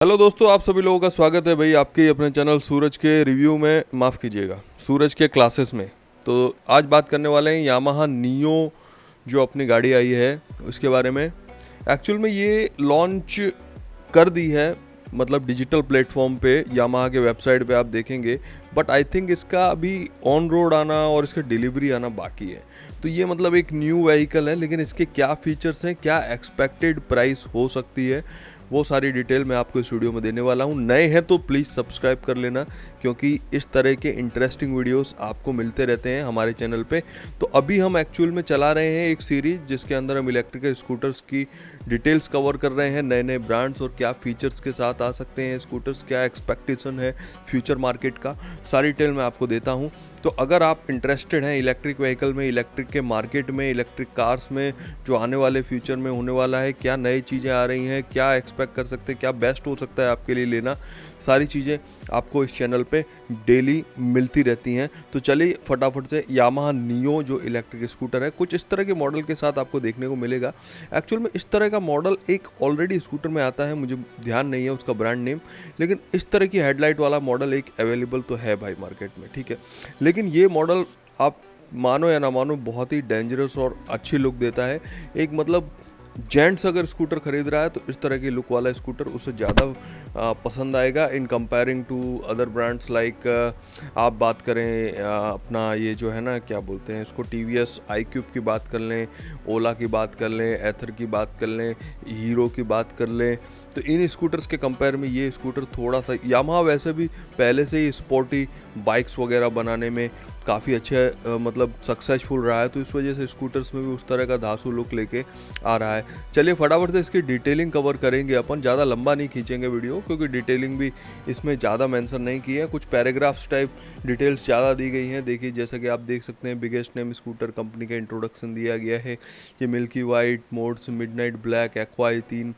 Hello दोस्तों, आप सभी लोगों का स्वागत है भाई आपके अपने चैनल सूरज के रिव्यू में, माफ़ कीजिएगा सूरज के क्लासेस में। तो आज बात करने वाले हैं यामाहा नियो जो अपनी गाड़ी आई है उसके बारे में। एक्चुअल में ये लॉन्च कर दी है, मतलब डिजिटल प्लेटफॉर्म पे यामाहा के वेबसाइट पे आप देखेंगे, बट आई थिंक इसका अभी ऑन रोड आना और इसका डिलीवरी आना बाकी है। तो ये मतलब एक न्यू व्हीकल है, लेकिन इसके क्या फीचर्स हैं, क्या एक्सपेक्टेड प्राइस हो सकती है, वो सारी डिटेल मैं आपको इस वीडियो में देने वाला हूँ। नए हैं तो प्लीज़ सब्सक्राइब कर लेना, क्योंकि इस तरह के इंटरेस्टिंग वीडियोस आपको मिलते रहते हैं हमारे चैनल पे। तो अभी हम एक्चुअल में चला रहे हैं एक सीरीज जिसके अंदर हम इलेक्ट्रिकल स्कूटर्स की डिटेल्स कवर कर रहे हैं, नए नए ब्रांड्स और क्या फीचर्स के साथ आ सकते हैं स्कूटर्स, क्या एक्सपेक्टेशन है फ्यूचर मार्केट का, सारी डिटेल मैं आपको देता हूँ। तो अगर आप इंटरेस्टेड हैं इलेक्ट्रिक व्हीकल में, इलेक्ट्रिक के मार्केट में, इलेक्ट्रिक कार्स में, जो आने वाले फ्यूचर में होने वाला है, क्या नई चीज़ें आ रही हैं, क्या एक्सपेक्ट कर सकते हैं, क्या बेस्ट हो सकता है आपके लिए लेना, सारी चीज़ें आपको इस चैनल पे डेली मिलती रहती हैं। तो चलिए फटाफट से यामाहा नियो जो इलेक्ट्रिक स्कूटर है, कुछ इस तरह के मॉडल के साथ आपको देखने को मिलेगा। एक्चुअल में इस तरह का मॉडल एक ऑलरेडी स्कूटर में आता है, मुझे ध्यान नहीं है उसका ब्रांड नेम, लेकिन इस तरह की हेडलाइट वाला मॉडल एक अवेलेबल तो है भाई मार्केट में, ठीक है। लेकिन ये मॉडल आप मानो या ना मानो बहुत ही डेंजरस और अच्छी लुक देता है। एक मतलब जेंट्स अगर स्कूटर खरीद रहा है तो इस तरह की लुक वाला स्कूटर उसे ज़्यादा पसंद आएगा in comparing to other brands like आप बात करें अपना ये जो है ना क्या बोलते हैं इसको, TVS iQube की बात कर लें, ओला की बात कर लें, एथर की बात कर लें, हीरो की बात कर लें। तो इन स्कूटर्स के कंपेयर में ये स्कूटर थोड़ा सा, यामाहा वैसे भी पहले से ही स्पोर्टी बाइक्स वगैरह बनाने में काफ़ी अच्छे मतलब सक्सेसफुल रहा है, तो इस वजह से स्कूटर्स में भी उस तरह का धांसू लुक लेके आ रहा है। चलिए फटाफट से इसकी डिटेलिंग कवर करेंगे अपन, ज़्यादा लंबा नहीं खींचेंगे वीडियो, क्योंकि डिटेलिंग भी इसमें ज़्यादा मेंशन नहीं की है, कुछ पैराग्राफ्स टाइप डिटेल्स ज़्यादा दी गई हैं। देखिए जैसा कि आप देख सकते हैं, बिगेस्ट नेम स्कूटर कंपनी का इंट्रोडक्शन दिया गया है। ये milky white modes, midnight black, aqua, 3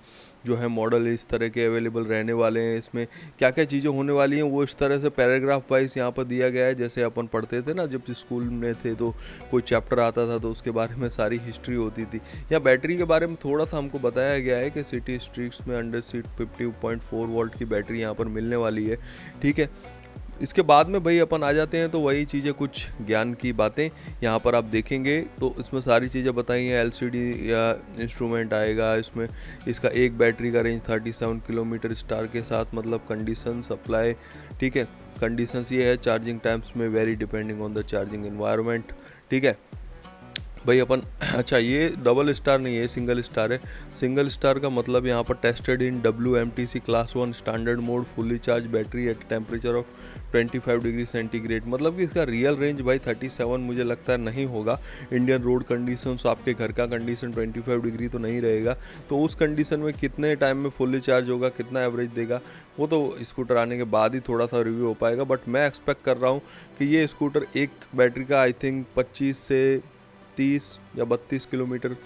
जो है मॉडल इस तरह के अवेलेबल रहने वाले हैं। इसमें क्या क्या चीज़ें होने वाली हैं वो इस तरह से पैराग्राफ वाइज यहाँ पर दिया गया है, जैसे अपन पढ़ते थे ना जब स्कूल में थे, तो कोई चैप्टर आता था तो उसके बारे में सारी हिस्ट्री होती थी। या बैटरी के बारे में थोड़ा सा हमको बताया गया है कि सिटी स्ट्रीट्स में अंडर सीट 50.4 वोल्ट की बैटरी यहाँ पर मिलने वाली है, ठीक है। इसके बाद में भाई अपन आ जाते हैं तो वही चीज़ें, कुछ ज्ञान की बातें यहाँ पर आप देखेंगे तो इसमें सारी चीज़ें बताई हैं। LCD या इंस्ट्रूमेंट आएगा इसमें। इसका एक बैटरी का रेंज 37 किलोमीटर स्टार के साथ, मतलब कंडीशन सप्लाई, ठीक है। कंडीशंस ये है, चार्जिंग टाइम्स में very depending on the charging environment, ठीक है भाई अपन। अच्छा ये डबल स्टार नहीं है, सिंगल स्टार है। सिंगल स्टार का मतलब यहाँ पर tested in WMTC class 1 standard mode, fully charge battery at temperature of 25 degree centigrade. मतलब कि इसका रियल रेंज भाई 37 मुझे लगता है नहीं होगा। इंडियन रोड कंडीशंस, आपके घर का कंडीशन 25 डिग्री तो नहीं रहेगा, तो उस कंडीशन में कितने टाइम में फुली चार्ज होगा, कितना एवरेज देगा, वो तो स्कूटर आने के बाद ही थोड़ा सा रिव्यू हो पाएगा। बट मैं एक्सपेक्ट कर रहा हूँ कि ये स्कूटर एक बैटरी का आई थिंक 25 से 30 या 32 किलोमीटर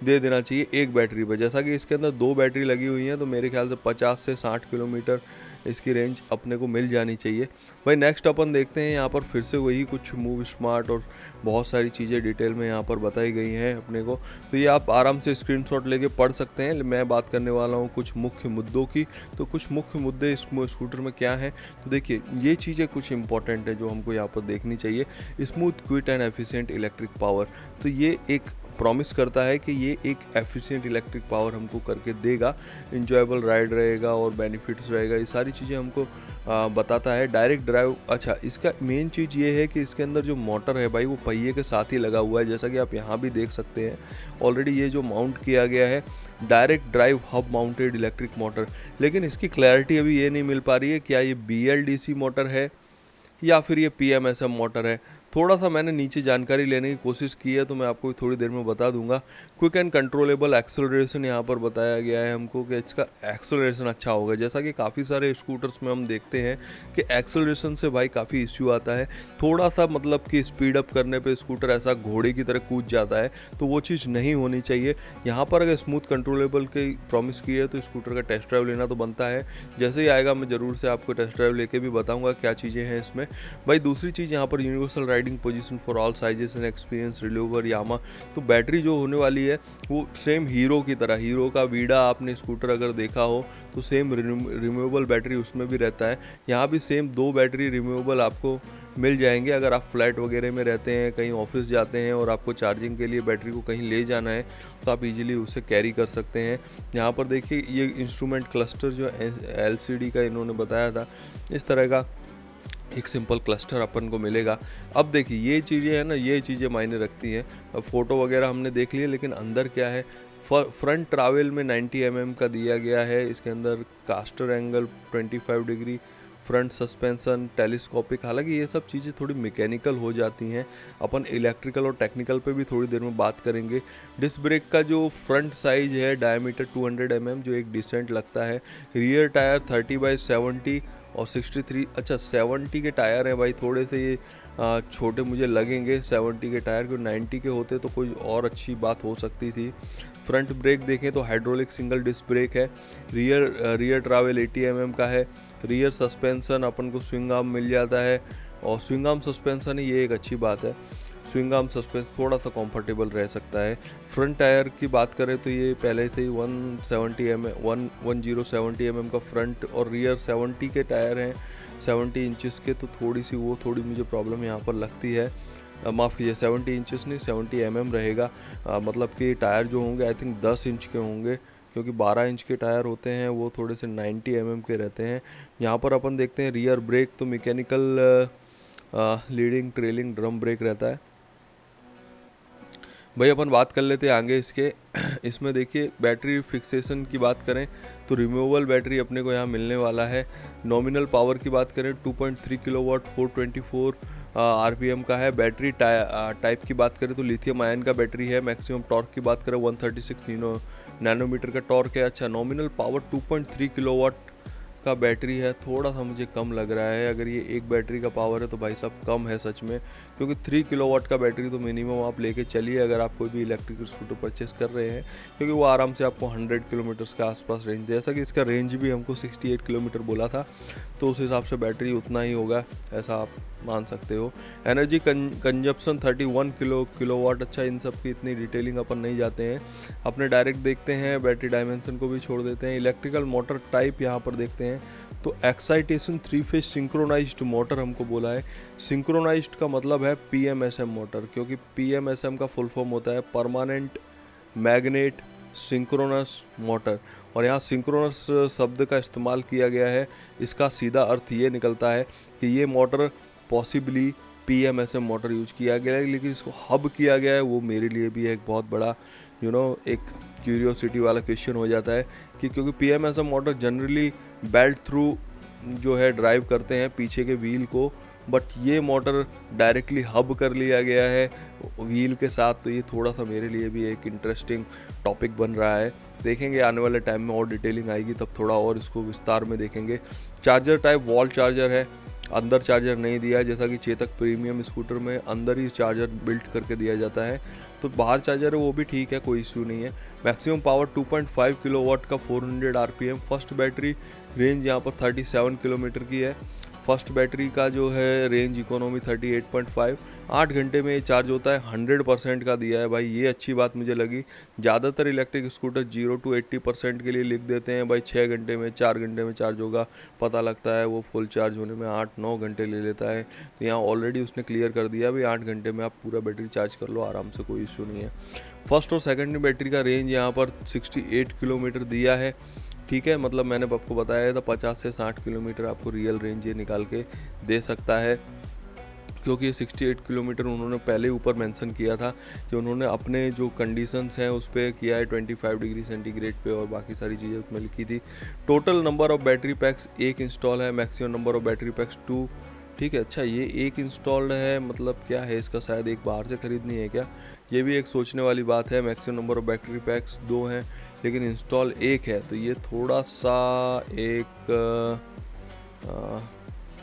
दे देना चाहिए एक बैटरी पर। जैसा कि इसके अंदर 2 बैटरी लगी हुई हैं, तो मेरे ख्याल से 50 से 60 किलोमीटर इसकी रेंज अपने को मिल जानी चाहिए भाई। नेक्स्ट अपन देखते हैं, यहाँ पर फिर से वही कुछ मूव स्मार्ट और बहुत सारी चीज़ें डिटेल में यहाँ पर बताई गई हैं अपने को, तो ये आप आराम से स्क्रीनशॉट लेके पढ़ सकते हैं। मैं बात करने वाला हूँ कुछ मुख्य मुद्दों की। तो कुछ मुख्य मुद्दे इस स्कूटर में क्या हैं, तो देखिए ये चीज़ें कुछ इंपॉर्टेंट है जो हमको यहाँ पर देखनी चाहिए। Smooth, quick and efficient electric power, तो ये एक प्रॉमिस करता है कि ये एक एफिशिएंट इलेक्ट्रिक पावर हमको करके देगा, इंजॉयबल राइड रहेगा और बेनिफिट्स रहेगा, ये सारी चीज़ें हमको बताता है। डायरेक्ट ड्राइव, अच्छा इसका मेन चीज़ ये है कि इसके अंदर जो मोटर है भाई वो पहिए के साथ ही लगा हुआ है, जैसा कि आप यहाँ भी देख सकते हैं ऑलरेडी ये जो माउंट किया गया है, direct drive hub mounted electric motor. लेकिन इसकी क्लैरिटी अभी ये नहीं मिल पा रही है, क्या ये BLDC मोटर है या फिर ये PMSM मोटर है। थोड़ा सा मैंने नीचे जानकारी लेने की कोशिश की है, तो मैं आपको थोड़ी देर में बता दूंगा। क्विक एंड कंट्रोलेबल एक्सेलरेशन यहाँ पर बताया गया है हमको कि इसका एक्सेलरेशन अच्छा होगा। जैसा कि काफ़ी सारे स्कूटर्स में हम देखते हैं कि एक्सेलरेशन से भाई काफ़ी इश्यू आता है, थोड़ा सा मतलब कि स्पीड अप करने पे स्कूटर ऐसा घोड़े की तरह कूद जाता है, तो वो चीज़ नहीं होनी चाहिए। यहाँ पर अगर स्मूथ कंट्रोलेबल की प्रॉमिस की है तो स्कूटर का टेस्ट ड्राइव लेना तो बनता है। जैसे ही आएगा मैं ज़रूर से आपको टेस्ट ड्राइव लेके भी बताऊँगा क्या चीज़ें हैं इसमें भाई। दूसरी चीज़ यहाँ पर universal riding riding position for all sizes and experience रिल्यूवर यामा। तो बैटरी जो होने वाली है वो सेम हीरो की तरह, हीरो का वीडा आपने स्कूटर अगर देखा हो तो सेम रिमूवेबल बैटरी उसमें भी रहता है। यहाँ भी सेम 2 बैटरी रिमूवेबल आपको मिल जाएंगे। अगर आप फ्लाइट वगैरह में रहते हैं, कहीं ऑफिस जाते हैं और आपको चार्जिंग के लिए बैटरी को कहीं ले जाना है तो आप इजीली उसे कैरी कर सकते हैं। यहाँ पर देखिए ये इंस्ट्रूमेंट क्लस्टर जो LCD का इन्होंने बताया था, इस तरह का एक सिंपल क्लस्टर अपन को मिलेगा। अब देखिए ये चीज़ें हैं ना, ये चीज़ें मायने रखती हैं। अब फ़ोटो वगैरह हमने देख लिया, लेकिन अंदर क्या है, फ्रंट ट्रैवल में 90 mm का दिया गया है। इसके अंदर caster angle 25 degree, front suspension telescopic. हालांकि ये सब चीज़ें थोड़ी मैकेनिकल हो जाती हैं, अपन इलेक्ट्रिकल और टेक्निकल पे भी थोड़ी देर में बात करेंगे। डिस्क ब्रेक का जो फ्रंट साइज है डायमीटर 200 mm, जो एक डिसेंट लगता है। रियर टायर 30/70 और 63, अच्छा 70 के टायर हैं भाई, थोड़े से ये छोटे मुझे लगेंगे 70 के टायर, क्योंकि 90 के होते तो कोई और अच्छी बात हो सकती थी। फ्रंट ब्रेक देखें तो हाइड्रोलिक सिंगल डिस्क ब्रेक है। रियर ट्रैवल 80 mm का है। रियर सस्पेंशन अपन को स्विंग आर्म मिल जाता है, और स्विंग आर्म सस्पेंशन है, ये एक अच्छी बात है। स्विंग आर्म सस्पेंस थोड़ा सा कंफर्टेबल रह सकता है। फ्रंट टायर की बात करें तो ये पहले से ही 1070 mm का फ्रंट, और रियर 70 के टायर हैं, 70 इंचेस के। तो थोड़ी मुझे प्रॉब्लम यहाँ पर लगती है, माफ़ कीजिए 70 इंचेस नहीं 70 mm रहेगा। मतलब कि टायर जो होंगे आई थिंक 10 इंच के होंगे, क्योंकि 12 इंच के टायर होते हैं वो थोड़े से 90 mm के रहते हैं। यहाँ पर अपन देखते हैं रियर ब्रेक तो mechanical leading trailing drum brake रहता है। भाई अपन बात कर लेते हैं आगे इसके। इसमें देखिए बैटरी फिक्सेशन की बात करें तो रिमूवेबल बैटरी अपने को यहाँ मिलने वाला है। नॉमिनल पावर की बात करें 2.3 किलोवाट 424 RPM का है। बैटरी टाइप की बात करें तो लिथियम आयन का बैटरी है। मैक्सिमम टॉर्क की बात करें 136 नैनोमीटर का टॉर्क है। अच्छा नॉमिनल पावर 2.3 किलोवाट का बैटरी है, थोड़ा सा मुझे कम लग रहा है। अगर ये एक बैटरी का पावर है तो भाई साहब कम है सच में, क्योंकि 3 किलोवाट का बैटरी तो मिनिमम आप लेके चलिए अगर आप कोई भी इलेक्ट्रिकल स्कूटर परचेस कर रहे हैं, क्योंकि वो आराम से आपको 100 किलोमीटर्स के आसपास रेंज, जैसा कि इसका रेंज भी हमको 68 किलोमीटर बोला था, तो उस हिसाब से बैटरी उतना ही होगा, ऐसा आप मान सकते हो। Energy consumption 31 kilowatt. अच्छा इन सब की इतनी डिटेलिंग अपन नहीं जाते हैं, अपने डायरेक्ट देखते हैं, बैटरी डायमेंशन को भी छोड़ देते हैं। इलेक्ट्रिकल मोटर टाइप यहाँ पर देखते हैं तो एक्साइटेशन 3 फेज सिंक्रोनाइज्ड मोटर हमको बोला है। सिंक्रोनाइज्ड का मतलब है PMSM मोटर, क्योंकि PMSM का फुल फॉर्म होता है परमानेंट मैग्नेट सिंक्रोनस मोटर, और यहाँ सिंक्रोनस शब्द का इस्तेमाल किया गया है। इसका सीधा अर्थ ये निकलता है कि ये motor possibly PMSM motor use किया गया है, लेकिन इसको हब किया गया है, वो मेरे लिए भी एक बहुत बड़ा एक क्यूरियोसिटी वाला क्वेश्चन हो जाता है कि क्योंकि PMSM motor generally belt through जो है ड्राइव करते हैं पीछे के व्हील को, बट ये मोटर डायरेक्टली हब कर लिया गया है व्हील के साथ, तो ये थोड़ा सा मेरे लिए भी एक इंटरेस्टिंग टॉपिक बन रहा है। देखेंगे आने वाले टाइम में और डिटेलिंग आएगी तब थोड़ा और इसको विस्तार में देखेंगे। चार्जर टाइप वॉल चार्जर है, अंदर चार्जर नहीं दिया है, जैसा कि चेतक प्रीमियम स्कूटर में अंदर ही चार्जर बिल्ट करके दिया जाता है, तो बाहर चार्जर है वो भी ठीक है, कोई इश्यू नहीं है। मैक्सिमम पावर 2.5 किलोवाट का 400 RPM। फर्स्ट बैटरी रेंज यहाँ पर 37 किलोमीटर की है। फर्स्ट बैटरी का जो है रेंज इकोनॉमी 38.5, 8 घंटे में ये चार्ज होता है। 100% का दिया है भाई, ये अच्छी बात मुझे लगी। ज़्यादातर इलेक्ट्रिक स्कूटर 0 to 80% के लिए लिख देते हैं भाई 6 घंटे में 4 घंटे में चार्ज होगा, पता लगता है वो फुल चार्ज होने में 8-9 घंटे ले लेता है। तो यहाँ ऑलरेडी उसने क्लियर कर दिया भाई 8 घंटे में आप पूरा बैटरी चार्ज कर लो आराम से, कोई इशू नहीं है। फर्स्ट और सेकेंड बैटरी का रेंज यहाँ पर 68 किलोमीटर दिया है, ठीक है, मतलब मैंने आपको बताया था 50 से 60 किलोमीटर आपको रियल रेंज ये निकाल के दे सकता है, क्योंकि 68 किलोमीटर उन्होंने पहले ऊपर मेंशन किया था कि उन्होंने अपने जो कंडीशंस हैं उस पर किया है 25 डिग्री सेंटीग्रेड पे, और बाकी सारी चीज़ें उसमें लिखी थी। Total number of battery packs 1 install है, maximum number of battery packs 2, ठीक है। अच्छा ये 1 इंस्टॉल्ड है, मतलब क्या है इसका, शायद एक बाहर से ख़रीदनी है क्या, ये भी एक सोचने वाली बात है। Maximum number of battery packs 2 हैं लेकिन इंस्टॉल 1 है, तो ये थोड़ा सा एक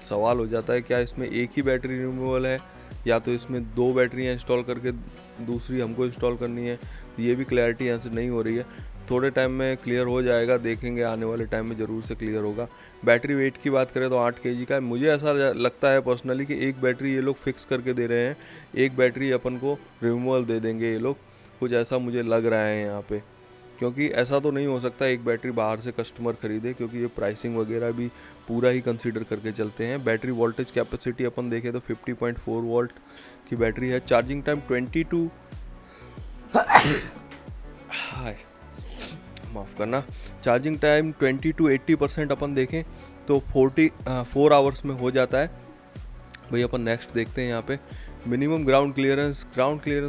सवाल हो जाता है, क्या इसमें एक ही बैटरी रिमूवल है या तो इसमें 2 बैटरियाँ इंस्टॉल करके दूसरी हमको इंस्टॉल करनी है, ये भी क्लैरिटी यहाँ से नहीं हो रही है। थोड़े टाइम में क्लियर हो जाएगा, देखेंगे आने वाले टाइम में ज़रूर से क्लियर होगा। बैटरी वेट की बात करें तो 8 kg का है। मुझे ऐसा लगता है पर्सनली कि एक बैटरी ये लोग फिक्स करके दे रहे हैं, एक बैटरी अपन को रिमूवल दे देंगे ये लोग, कुछ ऐसा मुझे लग रहा है यहाँ पे। क्योंकि ऐसा तो नहीं हो सकता एक बैटरी बाहर से कस्टमर खरीदे, क्योंकि ये प्राइसिंग वगैरह भी पूरा ही कंसीडर करके चलते हैं। बैटरी वोल्टेज कैपेसिटी अपन देखें तो 50.4 वोल्ट की बैटरी है। चार्जिंग टाइम 22 माफ़ करना, चार्जिंग टाइम 20 to 80% अपन देखें तो 4 आवर्स में हो जाता है। भाई अपन नेक्स्ट देखते हैं यहाँ पे मिनिमम ग्राउंड क्लियरेंस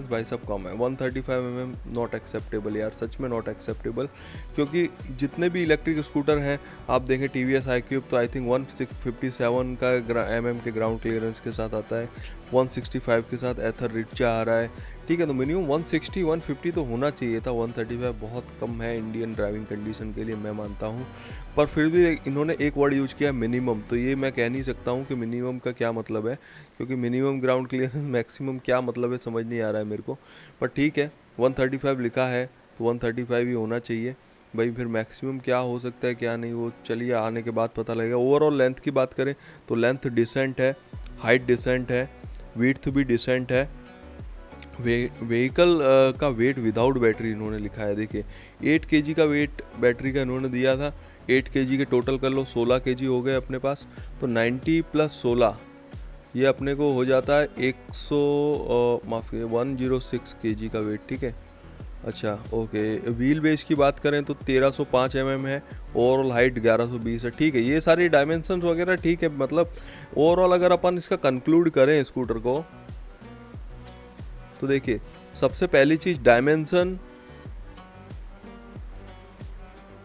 भाई सब कम है, 135 mm नॉट एक्सेप्टेबल यार, सच में नॉट एक्सेप्टेबल। क्योंकि जितने भी इलेक्ट्रिक स्कूटर हैं आप देखें TVS iQube तो आई थिंक 157 का mm के ग्राउंड क्लियरेंस के साथ आता है, 165 के साथ एथर रिचा आ रहा है, ठीक है। तो मिनिमम 160 150 तो होना चाहिए था, 135 बहुत कम है इंडियन ड्राइविंग कंडीशन के लिए, मैं मानता हूँ। पर फिर भी इन्होंने एक वर्ड यूज किया मिनिमम, तो ये मैं कह नहीं सकता हूँ कि मिनिमम का क्या मतलब है, क्योंकि मिनिमम ग्राउंड क्लियरेंस मैक्सिमम क्या मतलब है समझ नहीं आ रहा है मेरे को। पर ठीक है 135 लिखा है तो 135 ही होना चाहिए भाई। फिर मैक्सिमम क्या हो सकता है क्या नहीं, वो चलिए आने के बाद पता लगेगा। ओवरऑल लेंथ की बात करें तो लेंथ डिसेंट है, हाइट डिसेंट है, विड्थ भी डिसेंट है। व्हीकल का वेट विदाउट बैटरी इन्होंने लिखा है, देखिए 8 kg का वेट बैटरी का इन्होंने दिया था। 8 kg के टोटल कर लो, 16 kg हो गए अपने पास, तो 90 + 16 ये अपने को हो जाता है 106 kg का वेट, ठीक है। अच्छा ओके, व्हील बेस की बात करें तो 1305 mm है, ओवरऑल हाइट 1120 है, ठीक है। ये सारी डायमेंशन वगैरह ठीक है। मतलब ओवरऑल अगर अपन इसका कंक्लूड करें स्कूटर को तो देखिए सबसे पहली चीज़ डायमेंशन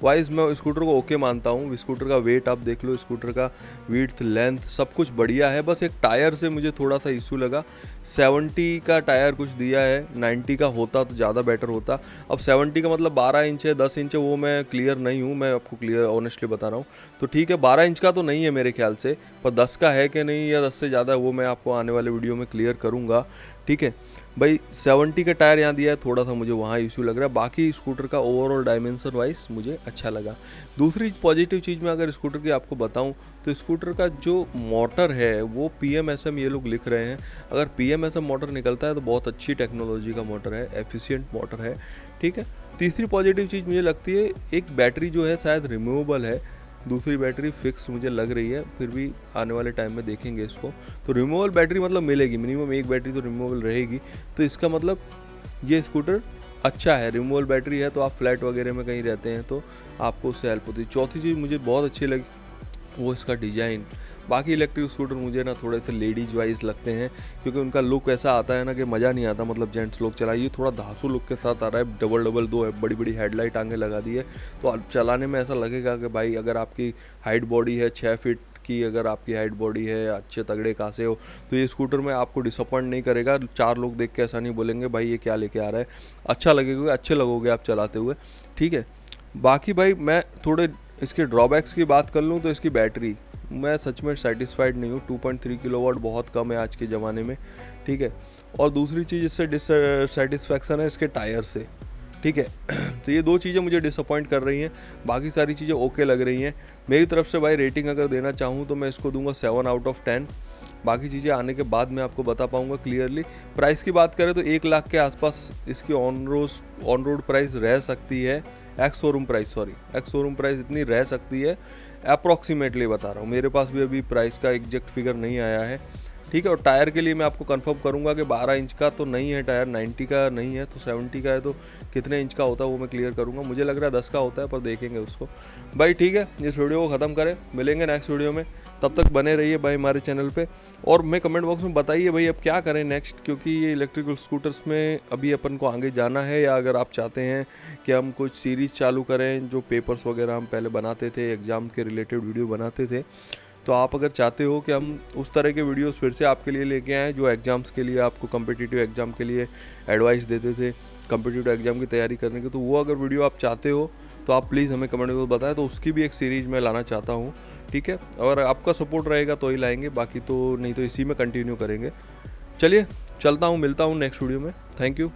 वाइज मैं स्कूटर को ओके मानता हूँ। स्कूटर का वेट आप देख लो, स्कूटर का विड्थ लेंथ सब कुछ बढ़िया है। बस एक टायर से मुझे थोड़ा सा इशू लगा, 70 का टायर कुछ दिया है, 90 का होता तो ज़्यादा बेटर होता। अब 70 का मतलब 12 इंच है, 10 इंच है, वो मैं क्लियर नहीं हूँ, मैं आपको क्लियर ऑनेस्टली बता रहा हूँ। तो ठीक है 12 इंच का तो नहीं है मेरे ख्याल से, पर 10 का है कि नहीं या 10 से ज़्यादा वो मैं आपको आने वाले वीडियो में क्लियर करूँगा, ठीक है भाई। 70 का टायर यहाँ दिया है, थोड़ा सा मुझे वहाँ इशू लग रहा है। बाकी स्कूटर का ओवरऑल डायमेंशन वाइज मुझे अच्छा लगा। दूसरी पॉजिटिव चीज़ मैं अगर स्कूटर की आपको बताऊँ तो स्कूटर का जो मोटर है वो PMSM ये लोग लिख रहे हैं। अगर PMSM मोटर निकलता है तो बहुत अच्छी टेक्नोलॉजी का मोटर है, एफिशिएंट मोटर है, ठीक है। तीसरी पॉजिटिव चीज़ मुझे लगती है एक बैटरी जो है शायद रिमूवेबल है, दूसरी बैटरी फिक्स मुझे लग रही है, फिर भी आने वाले टाइम में देखेंगे इसको। तो रिमूवेबल बैटरी मतलब मिलेगी, मिनिमम एक बैटरी तो रिमूवेबल रहेगी, तो इसका मतलब ये स्कूटर अच्छा है। रिमूवेबल बैटरी है तो आप फ्लैट वगैरह में कहीं रहते हैं तो आपको उससे हेल्प होती है। चौथी चीज़ मुझे बहुत अच्छी लगी वो इसका डिज़ाइन। बाकी इलेक्ट्रिक स्कूटर मुझे ना थोड़े से लेडीज वाइज लगते हैं, क्योंकि उनका लुक ऐसा आता है ना कि मज़ा नहीं आता। मतलब जेंट्स लोग चलाइए, थोड़ा धांसू लुक के साथ आ रहा है, डबल दो बड़ी बड़ी हेडलाइट आगे लगा दी है, तो चलाने में ऐसा लगेगा कि भाई अगर आपकी हाइट बॉडी है 6 फीट की, अगर आपकी हाइट बॉडी है, अच्छे तगड़े खासे हो, तो ये स्कूटर में आपको डिसअपॉइंट नहीं करेगा। 4 लोग देख के ऐसा नहीं बोलेंगे भाई ये क्या लेके आ रहा है, अच्छा लगेगा, अच्छे लगोगे आप चलाते हुए, ठीक है। बाकी भाई मैं थोड़े इसके ड्रॉबैक्स की बात कर लूँ तो इसकी बैटरी मैं सच में सेटिस्फाइड नहीं हूँ। 2.3 किलोवाट बहुत कम है आज के ज़माने में, ठीक है। और दूसरी चीज़ इससे डिससेटिस्फैक्शन है इसके टायर से, ठीक है। तो ये 2 चीज़ें मुझे डिसअपॉइंट कर रही हैं, बाकी सारी चीज़ें ओके लग रही हैं। मेरी तरफ से भाई रेटिंग अगर देना चाहूँ तो मैं इसको दूंगा 7 आउट ऑफ 10। बाकी चीज़ें आने के बाद मैं आपको बता पाऊँगा क्लियरली। प्राइस की बात करें तो 1 लाख के आसपास इसकी ऑन रोड प्राइस रह सकती है, एक्स शोरूम प्राइस इतनी रह सकती है, अप्रॉक्सीमेटली बता रहा हूँ। मेरे पास भी अभी प्राइस का एग्जैक्ट फिगर नहीं आया है, ठीक है। और टायर के लिए मैं आपको कंफर्म करूंगा कि 12 इंच का तो नहीं है टायर, 90 का नहीं है, तो 70 का है, तो कितने इंच का होता है वो मैं क्लियर करूंगा। मुझे लग रहा है 10 का होता है, पर देखेंगे उसको भाई, ठीक है। इस वीडियो को ख़त्म करें, मिलेंगे नेक्स्ट वीडियो में, तब तक बने रहिए भाई हमारे चैनल पे। और मैं कमेंट बॉक्स में बताइए भाई अब क्या करें नेक्स्ट, क्योंकि ये इलेक्ट्रिकल स्कूटर्स में अभी अपन को आगे जाना है, या अगर आप चाहते हैं कि हम कुछ सीरीज़ चालू करें, जो पेपर्स वगैरह हम पहले बनाते थे, एग्ज़ाम के रिलेटेड वीडियो बनाते थे, तो आप अगर चाहते हो कि हम उस तरह के वीडियोस फिर से आपके लिए लेके आएँ जो एग्ज़ाम्स के लिए आपको कॉम्पिटिटिव एग्ज़ाम के लिए एडवाइस देते थे, कॉम्पिटिटिव एग्ज़ाम की तैयारी करने की, तो वो अगर वीडियो आप चाहते हो तो आप प्लीज़ हमें कमेंट में बताएं, तो उसकी भी एक सीरीज़ मैं लाना चाहता हूँ, ठीक है। और आपका सपोर्ट रहेगा तो ही लाएंगे, बाकी तो नहीं तो इसी में कंटिन्यू करेंगे। चलिए चलता हूँ, मिलता हूँ नेक्स्ट वीडियो में। Thank you.